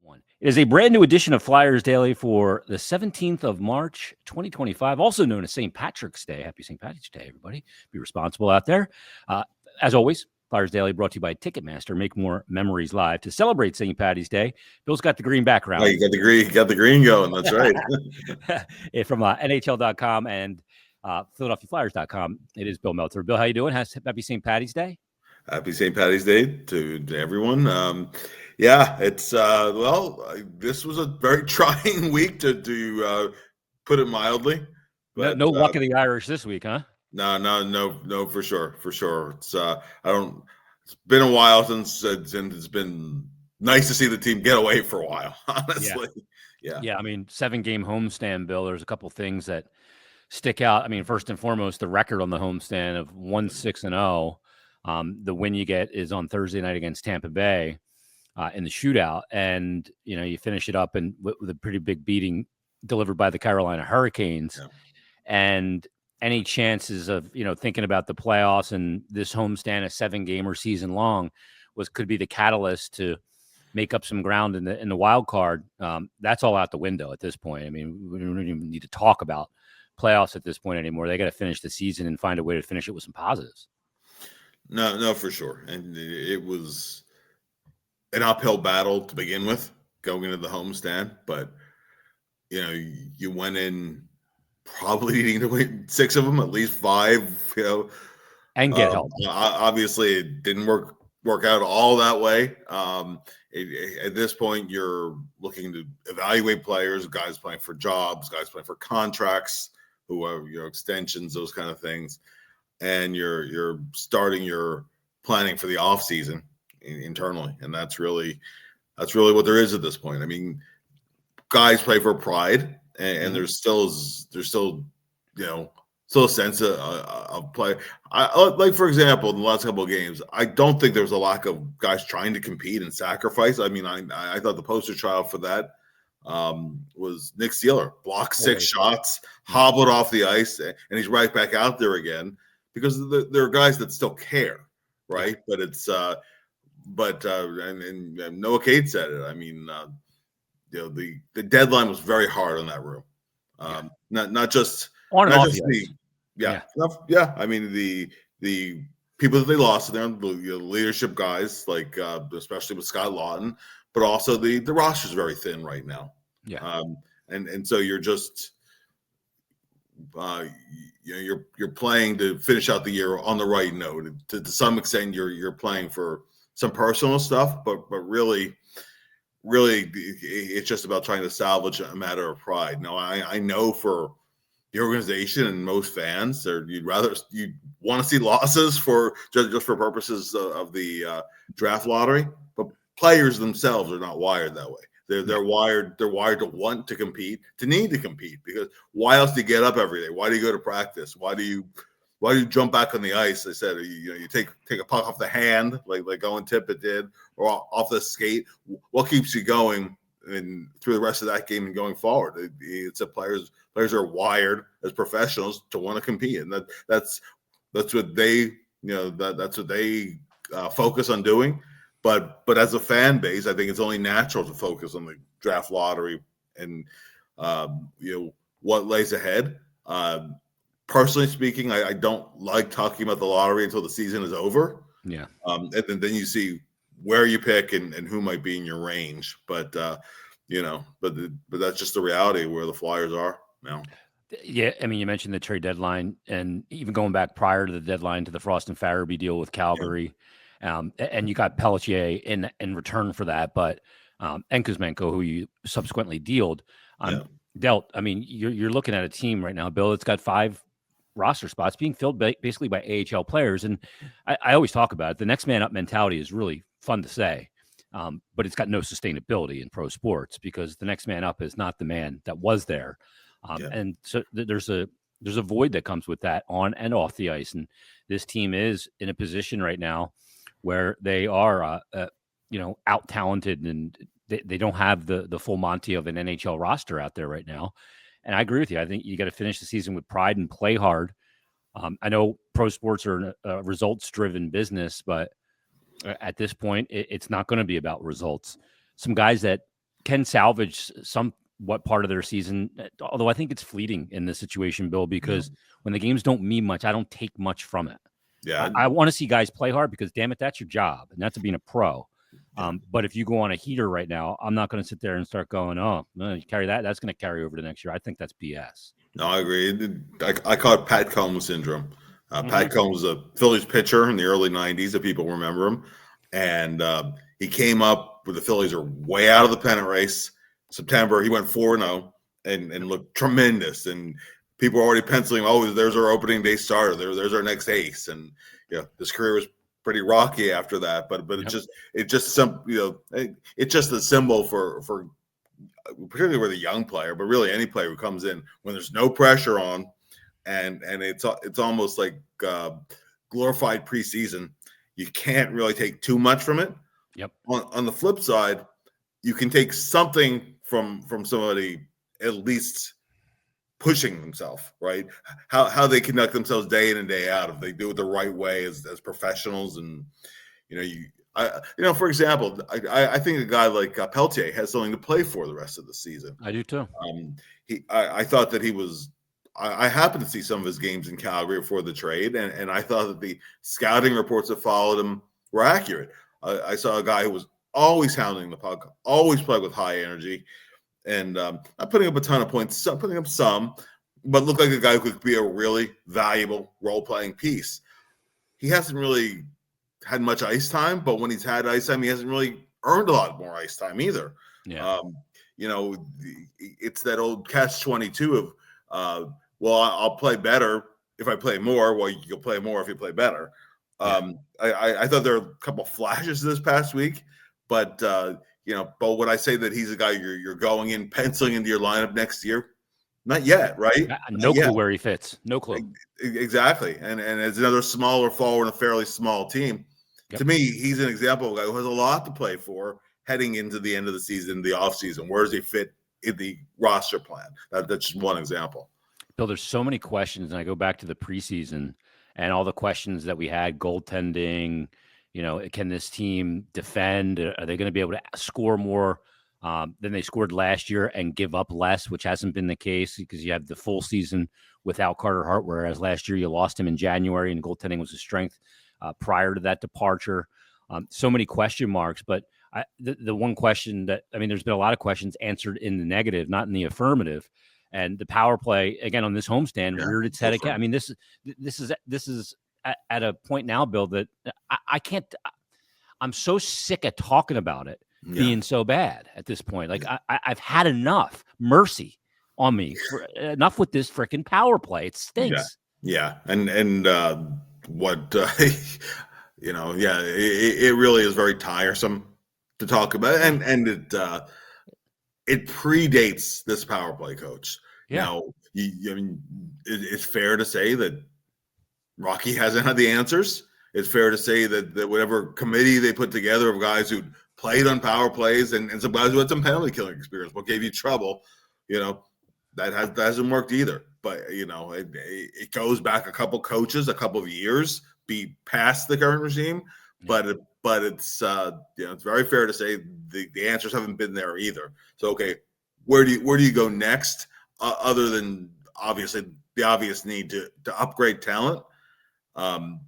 One. It is a brand new edition of Flyers Daily for the 17th of March, 2025, also known as St. Patrick's Day. Happy St. Patrick's Day, everybody. Be responsible out there. As always, Flyers Daily brought to you by Ticketmaster. Make more memories live. To celebrate St. Patty's Day, Bill's got the green background. Oh, you got the green going. That's right. From NHL.com and PhiladelphiaFlyers.com. It is Bill Meltzer. Bill, how you doing? Happy St. Patty's Day. Happy St. Patty's Day to everyone. Yeah, it's this was a very trying week to put it mildly. But no luck of the Irish this week, huh? No, for sure. It's It's been a while since it's been nice to see the team get away for a while. Honestly, yeah. I mean, 7-game homestand, Bill. There's a couple things that stick out. I mean, first and foremost, the record on the homestand of 1-6-0. The win you get is on Thursday night against Tampa Bay in the shootout, and you finish it up with a pretty big beating delivered by the Carolina Hurricanes. Yeah. And any chances of thinking about the playoffs and this homestand, a 7-gamer season long, could be the catalyst to make up some ground in the wild card. That's all out the window at this point. I mean, we don't even need to talk about playoffs at this point anymore. They got to finish the season and find a way to finish it with some positives. No, for sure. And it was an uphill battle to begin with going into the homestand, but you went in probably needing to win 6 of them, at least 5, and get help. Obviously it didn't work out all that way. At this point, you're looking to evaluate players, guys playing for jobs, guys playing for contracts, who are extensions, those kind of things. And you're starting your planning for the off season internally, and that's really what there is at this point. I mean, guys play for pride, and there's still a sense of play. Like for example, in the last couple of games, I don't think there was a lack of guys trying to compete and sacrifice. I mean, I thought the poster child for that was Nick Seeler, blocked 6 shots, hobbled off the ice, and he's right back out there again. Because there are guys that still care, right? But it's and Noah Cade said it. I mean, the deadline was very hard on that room. Not just on and not off just the I mean the people that they lost, the leadership guys, like especially with Scott Lawton, but also the roster's very thin right now. Yeah, and so you're just. You're playing to finish out the year on the right note. To some extent, you're playing for some personal stuff, but really, it's just about trying to salvage a matter of pride. Now, I know for the organization and most fans, you'd want to see losses for just for purposes of the draft lottery, but players themselves are not wired that way. They're wired to want to compete, to need to compete, because why else do you get up every day? Why do you go to practice? Why do you jump back on the ice? I said, you take a puck off the hand like Owen Tippett did, or off the skate. What keeps you going and through the rest of that game and going forward? It's that players are wired as professionals to want to compete, and that's what they that's what they focus on doing. But as a fan base, I think it's only natural to focus on the draft lottery and what lays ahead. Personally speaking, I don't like talking about the lottery until the season is over. Yeah, and then you see where you pick and who might be in your range. But but that's just the reality of where the Flyers are now. Yeah, I mean, you mentioned the trade deadline, and even going back prior to the deadline to the Frost and Farabee deal with Calgary. Yeah. And you got Pelletier in return for that, but and Kuzmenko, who you subsequently dealt. I mean, you're looking at a team right now, Bill. It's got 5 roster spots being filled basically by AHL players, and I always talk about it. The next man up mentality is really fun to say, but it's got no sustainability in pro sports because the next man up is not the man that was there, and so there's a void that comes with that on and off the ice, and this team is in a position right now where they are, out talented, and they don't have the full Monty of an NHL roster out there right now. And I agree with you. I think you got to finish the season with pride and play hard. I know pro sports are a results-driven business, but at this point, it's not going to be about results. Some guys that can salvage somewhat part of their season. Although I think it's fleeting in this situation, Bill, because when the games don't mean much, I don't take much from it. Yeah. I want to see guys play hard because, damn it, that's your job, and that's being a pro. But if you go on a heater right now, I'm not going to sit there and start going, oh, no, you carry that. That's going to carry over to next year. I think that's BS. No, I agree. I call it Pat Combs syndrome. Pat Combs was a Phillies pitcher in the early 90s, if people remember him. And he came up with the Phillies are way out of the pennant race. September, he went 4-0 and looked tremendous. And people were already penciling, oh, there's our opening day starter. There's our next ace. And his career was pretty rocky after that. But it's just a symbol for particularly with a young player, but really any player who comes in when there's no pressure on, and it's almost like glorified preseason. You can't really take too much from it. Yep. On the flip side, you can take something from somebody at least pushing themselves, right? How they conduct themselves day in and day out, if they do it the right way as professionals, and for example, I think a guy like Peltier has something to play for the rest of the season. I do too. I thought that he was. I happened to see some of his games in Calgary before the trade, and I thought that the scouting reports that followed him were accurate. I saw a guy who was always hounding the puck, always played with high energy, and not putting up a ton of points, putting up some, but looked like a guy who could be a really valuable role-playing piece. He hasn't really had much ice time, but when he's had ice time, he hasn't really earned a lot more ice time either. Yeah. It's that old catch-22 of, well, I'll play better if I play more. Well, you'll play more if you play better. I thought there were a couple flashes this past week, but but would I say that he's a guy you're going in, penciling into your lineup next year? Not yet, right? No clue where he fits. No clue. Exactly. And as another smaller forward in a fairly small team, to me, he's an example of a guy who has a lot to play for heading into the end of the season, the offseason. Where does he fit in the roster plan? That's just one example. Bill, there's so many questions, and I go back to the preseason and all the questions that we had, goaltending, can this team defend? Are they going to be able to score more than they scored last year and give up less, which hasn't been the case because you have the full season without Carter Hart, whereas last year you lost him in January and goaltending was a strength prior to that departure. So many question marks, but the one question there's been a lot of questions answered in the negative, not in the affirmative. And the power play again on this homestand reared its head again. I mean, this is at a point now, Bill, that I can't. I'm so sick of talking about it being so bad at this point. Like I've had enough. Mercy on me. Enough with this freaking power play. It stinks. Yeah. And what it really is very tiresome to talk about, and it predates this power play coach. Yeah. Now, it's fair to say that Rocky hasn't had the answers. It's fair to say that whatever committee they put together of guys who played on power plays and some guys who had some penalty killing experience, what gave you trouble, that hasn't worked either. But it goes back a couple coaches, a couple of years, be past the current regime. But it's it's very fair to say the answers haven't been there either. So okay, where do you go next? Other than obviously the obvious need to upgrade talent, I'm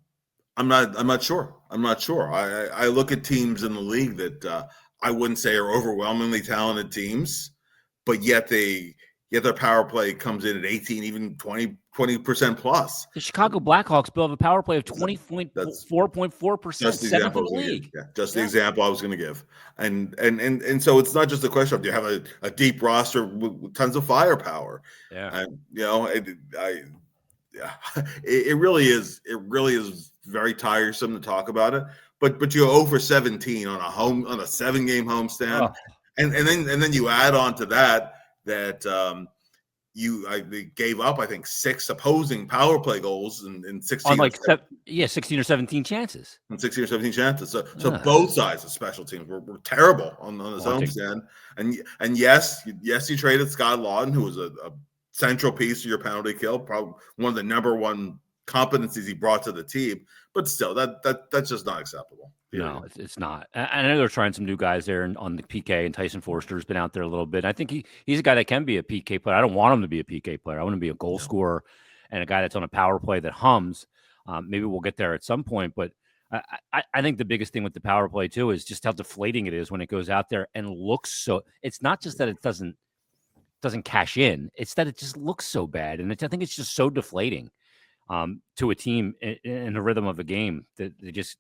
not sure. I look at teams in the league that I wouldn't say are overwhelmingly talented teams, but yet their power play comes in at 18, even 20% plus. The Chicago Blackhawks bill have a power play of 24.4%. That's the example I was going to give. The example I was going to give. And so it's not just a question of do you have a deep roster with tons of firepower. Yeah. And it really is very tiresome to talk about it. But you go 0-17 on a 7-game homestand. Oh. And then you add on to that they gave up, I think, 6 opposing power play goals in 16 on 16 or 17 chances. And 16 or 17 chances. So both sides of special teams were terrible on this homestand. And yes, you traded Scott Lawton, who was a central piece of your penalty kill, probably one of the number one competencies he brought to the team. But still, that's just not acceptable. No, it's not. I know they're trying some new guys there on the PK, and Tyson Forster's been out there a little bit. I think he's a guy that can be a PK player. I don't want him to be a PK player. I want him to be a goal scorer and a guy that's on a power play that hums. Maybe we'll get there at some point, but I think the biggest thing with the power play too is just how deflating it is when it goes out there and looks so. It's not just that it doesn't cash in; it's that it just looks so bad, and I think it's just so deflating to a team in the rhythm of a game that they just.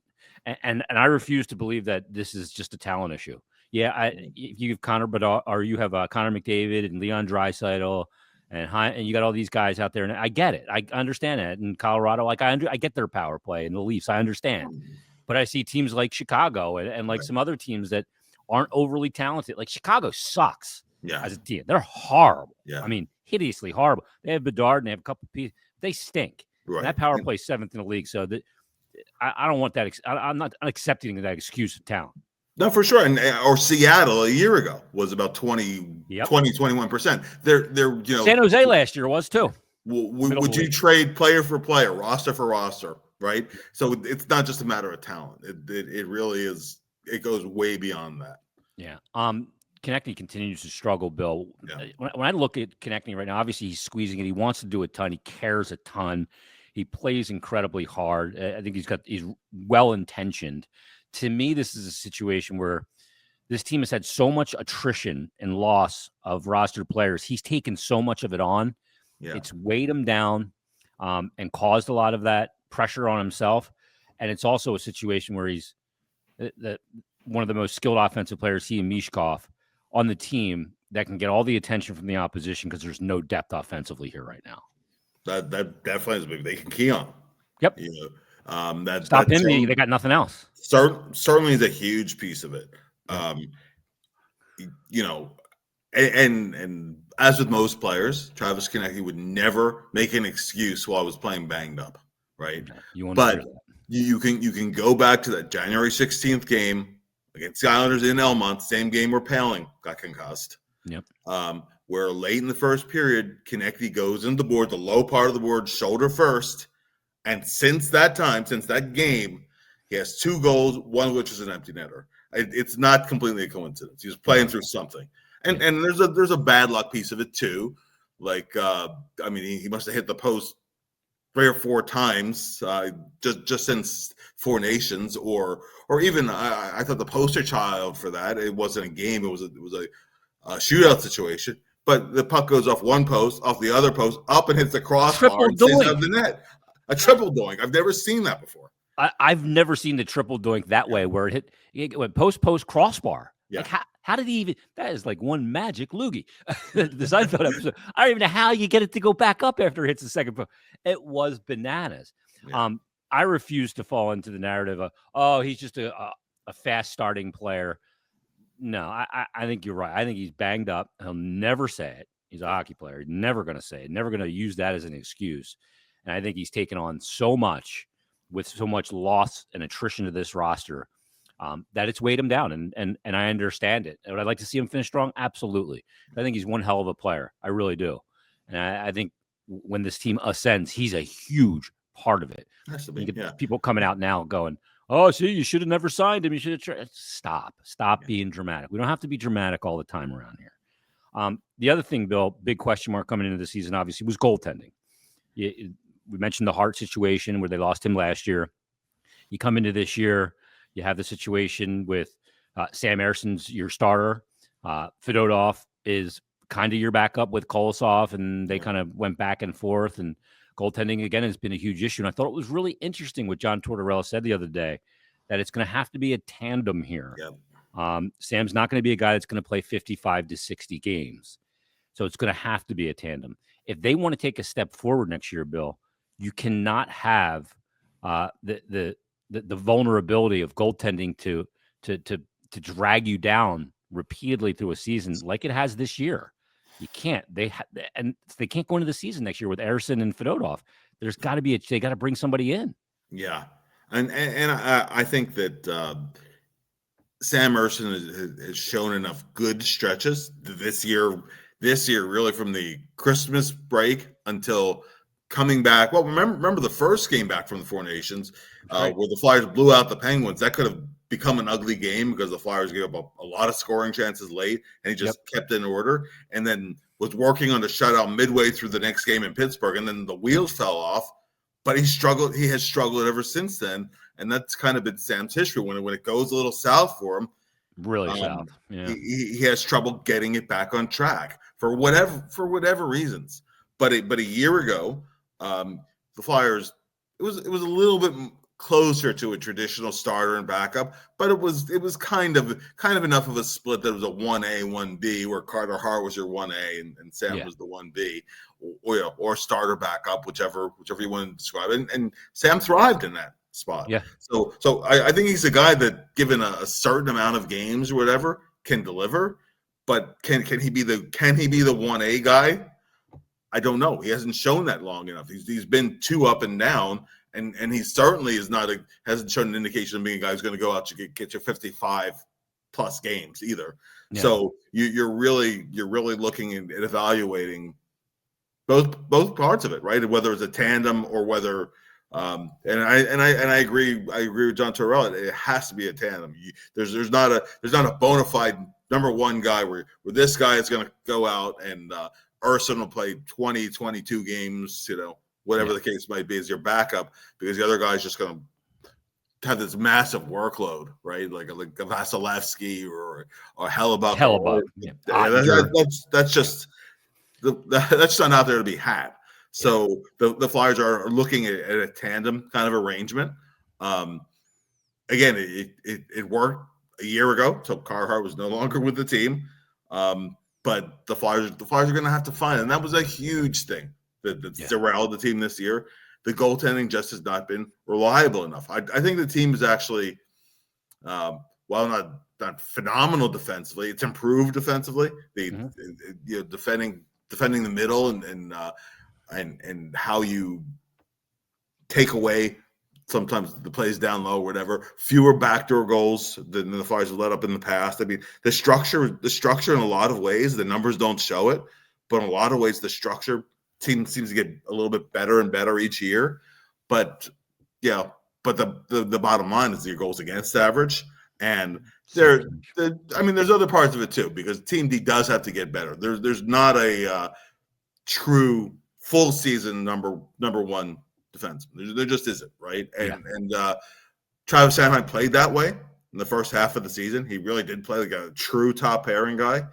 And I refuse to believe that this is just a talent issue. Yeah, you have Connor Bedard, or you have Connor McDavid and Leon Draisaitl, and you got all these guys out there, and I get it. I understand it. In Colorado, like I get their power play, and the Leafs, I understand. But I see teams like Chicago and like some other teams that aren't overly talented. Like Chicago sucks as a team. They're horrible. Yeah. I mean, hideously horrible. They have Bedard and they have a couple of pieces. They stink. Right. And that power play is 7th in the league. So I don't want that. I'm not accepting that excuse of talent. No, for sure. Or Seattle a year ago was about 21%. They're San Jose last year was too. Would you trade player for player, roster for roster, right? So it's not just a matter of talent. It really is. It goes way beyond that. Yeah. Konecny continues to struggle, Bill. Yeah. When I look at Konecny right now, obviously he's squeezing it. He wants to do a ton. He cares a ton. He plays incredibly hard. I think he's well-intentioned. To me, this is a situation where this team has had so much attrition and loss of roster players. He's taken so much of it on. Yeah. It's weighed him down and caused a lot of that pressure on himself. And it's also a situation where he's one of the most skilled offensive players, he and Mishkov, on the team that can get all the attention from the opposition because there's no depth offensively here right now. That definitely is big. They can key on. Yep. Stop him. They got nothing else. Certainly is a huge piece of it. And as with most players, Travis Konecny would never make an excuse while I was playing banged up, right? But you can go back to that January 16th game against the Islanders in Elmont, same game where Paling got concussed. Yep. Where late in the first period, Konecny goes into the board, the low part of the board, shoulder first. And since that game, he has 2 goals, one of which is an empty netter. It's not completely a coincidence. He was playing through something. And there's a bad luck piece of it too. Like, he must have hit the post 3 or 4 times just since 4 Nations, or even I thought the poster child for that. It wasn't a game. It was a shootout situation. But the puck goes off one post, off the other post, up and hits the crossbar and stays out of the net. A triple doink. I've never seen that before. I've never seen the triple doink that way, where it went post crossbar. Yeah. Like how did he even? That is like one magic loogie. The Seinfeld episode. I don't even know how you get it to go back up after it hits the second post. It was bananas. Yeah. I refuse to fall into the narrative of he's just a fast starting player. No, I think you're right. I think he's banged up. He'll never say it. He's a hockey player. He's never going to say it. Never going to use that as an excuse. And I think he's taken on so much with so much loss and attrition to this roster that it's weighed him down. And I understand it. Would I like to see him finish strong? Absolutely. I think he's one hell of a player. I really do. And I think when this team ascends, he's a huge part of it. You get people coming out now going, oh, see, you should have never signed him. You should have Stop being dramatic. We don't have to be dramatic all the time around here. The other thing, Bill, big question mark coming into the season, obviously, was goaltending. We mentioned the Hart situation where they lost him last year. You come into this year, you have the situation with Sam Erson's your starter. Fedotov is kind of your backup with Kolosov, and they kind of went back and forth. And goaltending, again, has been a huge issue. And I thought it was really interesting what John Tortorella said the other day, that it's going to have to be a tandem here. Yep. Sam's not going to be a guy that's going to play 55 to 60 games. So it's going to have to be a tandem. If they want to take a step forward next year, Bill, you cannot have the vulnerability of goaltending to drag you down repeatedly through a season like it has this year. You can't. They can't go into the season next year with Ersson and Fedotov. There's got to be they got to bring somebody in. Yeah, and I think that Sam Ersson has shown enough good stretches this year. Really, from the Christmas break until coming back. Well, remember the first game back from the 4 Nations, where the Flyers blew out the Penguins. That could have become an ugly game because the Flyers gave up a lot of scoring chances late, and he just kept in order, and then was working on the shutout midway through the next game in Pittsburgh, and then the wheels fell off. But he struggled. He has struggled ever since then, and that's kind of been Sam's history. When it goes a little south for him, really south, he has trouble getting it back on track for whatever reasons. But a year ago, the Flyers, it was a little bit closer to a traditional starter and backup, but it was kind of enough of a split that it was a 1A, 1B, where Carter Hart was your 1A and Sam was the 1B, or starter backup, whichever you want to describe it. And Sam thrived in that spot. Yeah. So I think he's a guy that, given a certain amount of games or whatever, can deliver. But can he be the 1A guy? I don't know. He hasn't shown that long enough. He's been too up and down. And he certainly hasn't shown an indication of being a guy who's going to go out to get you 55 plus games either. Yeah. So you're really looking at evaluating both parts of it, right? Whether it's a tandem or whether and I agree with John Torrell. It has to be a tandem. There's not a bona fide number one guy where this guy is going to go out and Urson will play 20, 22 games, whatever the case might be, as your backup, because the other guy's just going to have this massive workload, right? Like a Vasilevsky or Hellebuck. That's just not out there to be had. So the Flyers are looking at a tandem kind of arrangement. Again, it worked a year ago, so Carhart was no longer with the team. But the Flyers are going to have to find, and that was a huge thing that derailed the team this year. The goaltending just has not been reliable enough. I think the team is actually, while not phenomenal defensively, it's improved defensively. Defending the middle and how you take away sometimes the plays down low, or whatever. Fewer backdoor goals than the Flyers have let up in the past. I mean, the structure in a lot of ways, the numbers don't show it, but in a lot of ways, the structure team seems to get a little bit better and better each year. But the bottom line is your goals against average. And there's other parts of it too, because Team D does have to get better. There's not a true full season number one defenseman. There just isn't, right? And Travis Sanheim played that way in the first half of the season. He really did play like a true top pairing guy.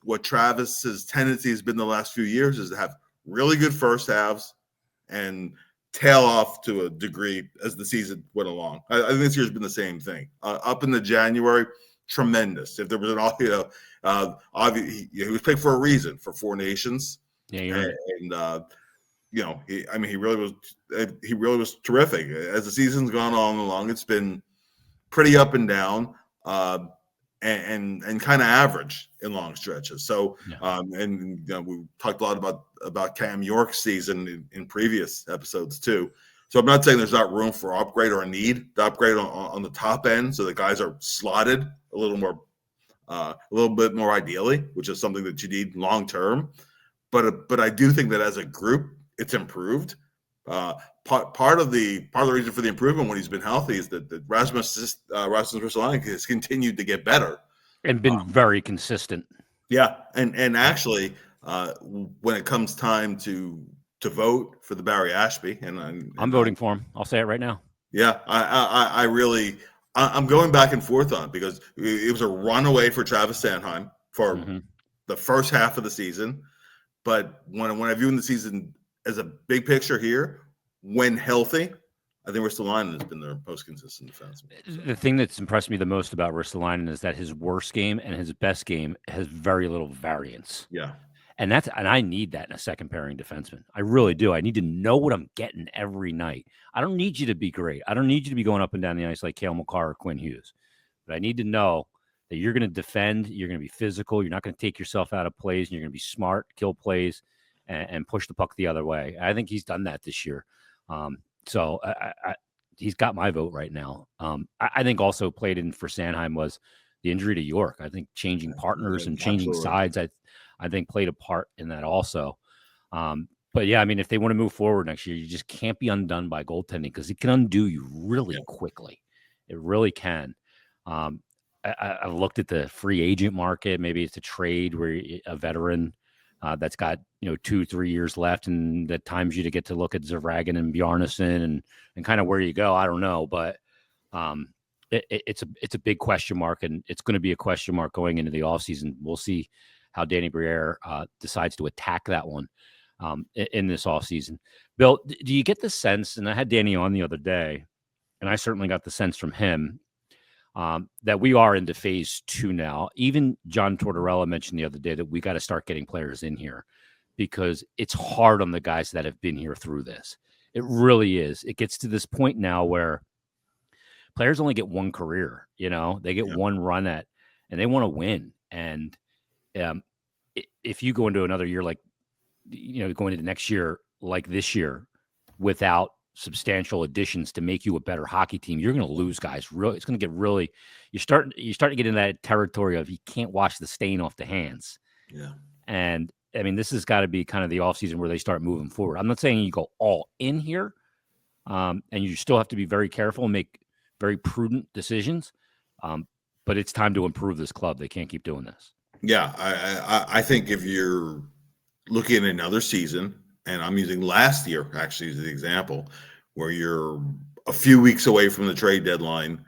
What Travis's tendency has been the last few years is to have really good first halves and tail off to a degree as the season went along. I think this year's been the same thing. Up in the January, tremendous. If there was an he was picked for a reason for Four Nations. Yeah, you're right. And he really was terrific. As the season's gone on along, it's been pretty up and down. And kind of average in long stretches. So, we talked a lot about Cam York's season in previous episodes too. So I'm not saying there's not room for upgrade or a need to upgrade on the top end, so the guys are slotted a little bit more ideally, which is something that you need long term. But I do think that as a group, it's improved. Part of the reason for the improvement when he's been healthy is that Rasmus Ristolainen has continued to get better and been very consistent. Yeah, and actually, when it comes time to vote for the Barry Ashby, and I'm voting for him. I'll say it right now. Yeah, I'm going back and forth on it, because it was a runaway for Travis Sanheim for the first half of the season, but when I view the season as a big picture here, when healthy, I think Ristolainen has been their most consistent defenseman. The thing that's impressed me the most about Ristolainen is that his worst game and his best game has very little variance. Yeah. And I need that in a second pairing defenseman. I really do. I need to know what I'm getting every night. I don't need you to be great. I don't need you to be going up and down the ice like Cale Makar or Quinn Hughes. But I need to know that you're going to defend, you're going to be physical, you're not going to take yourself out of plays, and you're going to be smart, kill plays, and push the puck the other way. I think he's done that this year. So he's got my vote right now. I think also played in for Sanheim was the injury to York. I think changing partners and changing sides, I think played a part in that also. But yeah, I mean, if they want to move forward next year, you just can't be undone by goaltending, because it can undo you really quickly. It really can. I looked at the free agent market. Maybe it's a trade where a veteran that's got 2-3 years left, and that times you to get to look at Zervagan and Bjarnason and kind of where you go. I don't know, but it's a big question mark, and it's going to be a question mark going into the offseason. We'll see how Danny Briere decides to attack that one in this offseason. Bill, do you get the sense, and I had Danny on the other day, and I certainly got the sense from him that we are into phase 2 now. Even John Tortorella mentioned the other day that we got to start getting players in here because it's hard on the guys that have been here through this. It really is. It gets to this point now where players only get one career, they get one run at, and they want to win. And if you go into another year, like, going into next year, like this year, without substantial additions to make you a better hockey team, you're going to lose guys. Really, it's going to get really. You start to get in that territory of you can't wash the stain off the hands. Yeah. And I mean, this has got to be kind of the offseason where they start moving forward. I'm not saying you go all in here, and you still have to be very careful and make very prudent decisions. But it's time to improve this club. They can't keep doing this. Yeah, I think if you're looking at another season, and I'm using last year actually as the example, where you're a few weeks away from the trade deadline,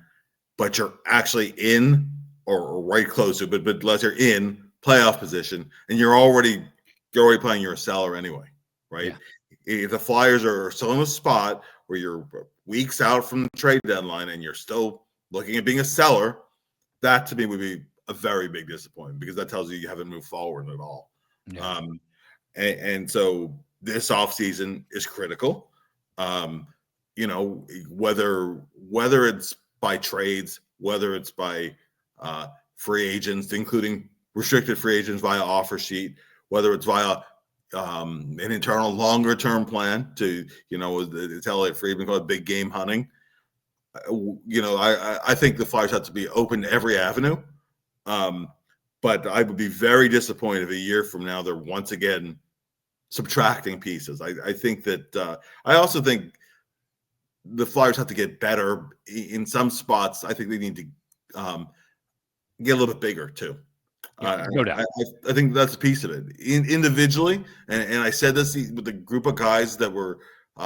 but you're actually in or right close to, but let's say you're in playoff position, and you're already playing, you're a seller anyway, right? Yeah. If the Flyers are still in a spot where you're weeks out from the trade deadline and you're still looking at being a seller, that to me would be a very big disappointment because that tells you haven't moved forward at all. Yeah. And so this offseason is critical. Whether it's by trades, whether it's by free agents, including restricted free agents via offer sheet, whether it's via an internal longer term plan to, it's Elliot Friedman called big game hunting. I think the Flyers have to be open to every avenue. But I would be very disappointed if a year from now they're once again subtracting pieces. I think that I also think the Flyers have to get better in some spots. I think they need to get a little bit bigger too. No doubt. I think that's a piece of it. Individually, and I said this with the group of guys that were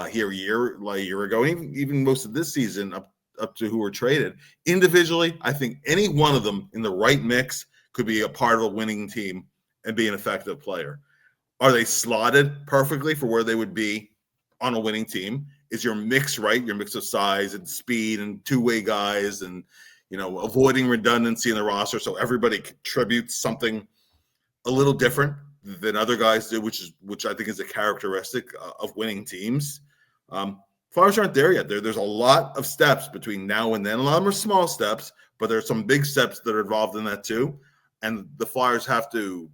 here a year ago, even most of this season up to who were traded. Individually, I think any one of them in the right mix could be a part of a winning team and be an effective player. Are they slotted perfectly for where they would be on a winning team? Is your mix right? Your mix of size and speed and two-way guys and, avoiding redundancy in the roster so everybody contributes something a little different than other guys do, which I think is a characteristic of winning teams. Flyers aren't there yet. There's a lot of steps between now and then. A lot of them are small steps, but there's some big steps that are involved in that too. And the Flyers have to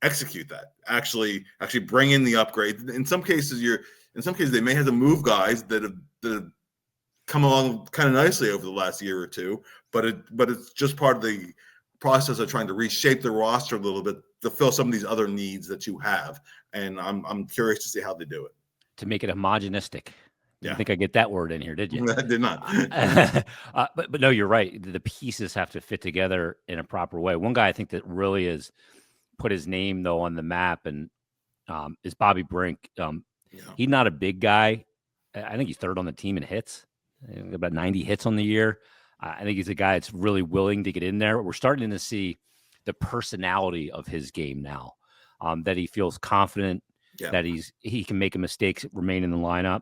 execute that. Actually bring in the upgrade. In some cases, they may have to move guys that have come along kind of nicely over the last year or two, but it's just part of the process of trying to reshape the roster a little bit to fill some of these other needs that you have. And I'm curious to see how they do it. To make it homogenistic. Yeah. I think I get that word in here, did you? I did not. But no, you're right. The pieces have to fit together in a proper way. One guy I think that really has put his name, though, on the map and is Bobby Brink. He's not a big guy. I think he's third on the team in hits, about 90 hits on the year. I think he's a guy that's really willing to get in there. We're starting to see the personality of his game now, that he feels confident, that he can make a mistake, remain in the lineup,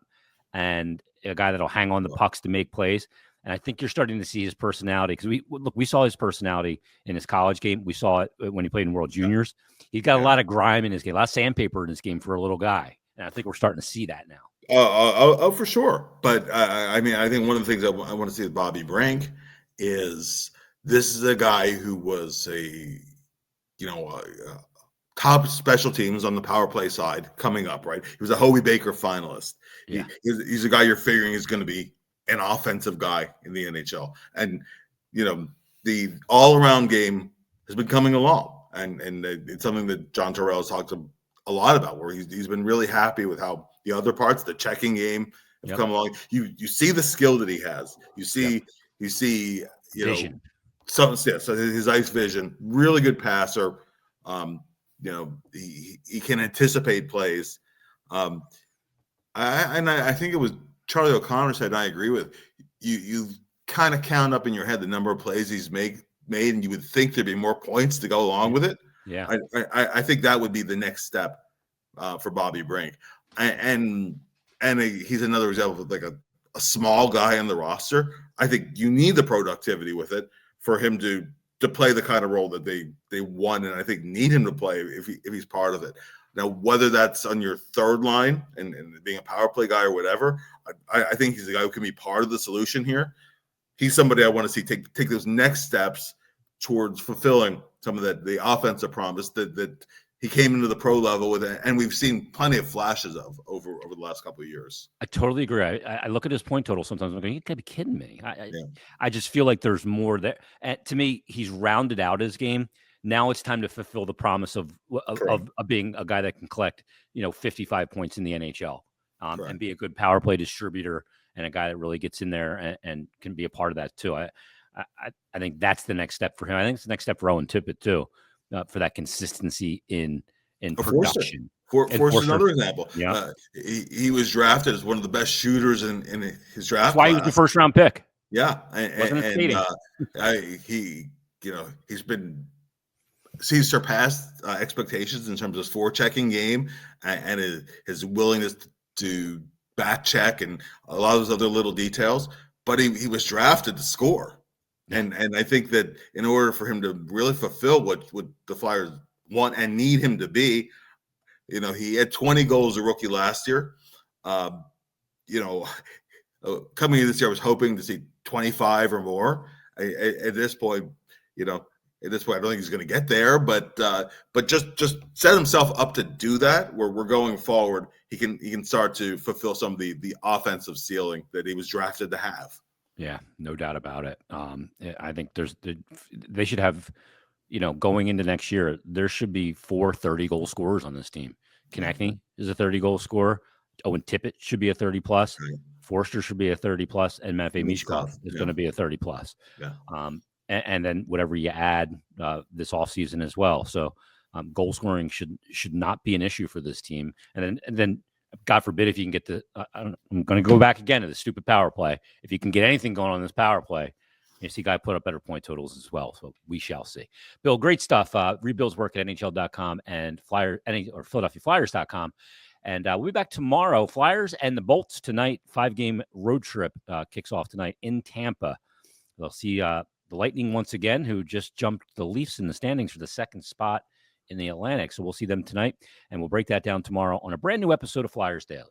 and a guy that'll hang on the pucks to make plays. And I think you're starting to see his personality because we saw his personality in his college game. We saw it when he played in World Juniors. He's got a lot of grime in his game, a lot of sandpaper in his game for a little guy. And I think we're starting to see that now. Oh, for sure. But I think one of the things I want to see with Bobby Brink is this is a guy who was a top special teams on the power play side coming up, right? He was a Hobey Baker finalist. Yeah. He's a guy you're figuring is going to be an offensive guy in the NHL. And, the all-around game has been coming along. And it's something that John Tortorella has talked a lot about, where he's been really happy with how the other parts, the checking game, have come along. You see the skill that he has. You see You see, Vision. So his ice vision, really good passer. He can anticipate plays. I think it was Charlie O'Connor said, and I agree with you kind of count up in your head the number of plays he's made, and you would think there'd be more points to go along with it. Yeah. I think that would be the next step for Bobby Brink. And he's another example of like a small guy on the roster. I think you need the productivity with it for him to play the kind of role that they want, and I think need him to play if he's part of it. Now, whether that's on your third line and being a power play guy or whatever, I think he's a guy who can be part of the solution here. He's somebody I want to see take those next steps towards fulfilling some of the offensive promise that he came into the pro level with, and we've seen plenty of flashes of over the last couple of years. I totally agree. I look at his point total sometimes. I'm going, you gotta be kidding me. I just feel like there's more there. And to me, he's rounded out his game. Now it's time to fulfill the promise of being a guy that can collect, 55 points in the NHL, and be a good power play distributor and a guy that really gets in there and can be a part of that too. I think that's the next step for him. I think it's the next step for Owen Tippett too, for that consistency in production. Forster another example. Yeah, he was drafted as one of the best shooters in his draft. That's why he was the first round pick. Yeah, he's surpassed expectations in terms of his forechecking game and his willingness to back check and a lot of those other little details. But he was drafted to score, and I think that in order for him to really fulfill what the Flyers want and need him to be, he had 20 goals as a rookie last year. Coming into this year, I was hoping to see 25 or more. At this point, I don't think he's going to get there, but just set himself up to do that. Where we're going forward, he can start to fulfill some of the offensive ceiling that he was drafted to have. Yeah, no doubt about it. I think they should have, going into next year, there should be 4 30-goal scorers on this team. Konecny is a 30-goal scorer. Owen Tippett should be a 30-plus. Right. Forster should be a 30-plus, and Matvei Michkov is going to be a 30-plus. Yeah. And then whatever you add this offseason as well. So goal scoring should not be an issue for this team. And then God forbid if you can get I'm going to go back again to the stupid power play. If you can get anything going on this power play, you see guy put up better point totals as well. So we shall see. Bill, great stuff. Read Bill's work at NHL.com and PhiladelphiaFlyers.com. And we'll be back tomorrow. Flyers and the Bolts tonight. 5-game road trip kicks off tonight in Tampa. They'll see the Lightning once again, who just jumped the Leafs in the standings for the second spot in the Atlantic. So we'll see them tonight, and we'll break that down tomorrow on a brand new episode of Flyers Daily.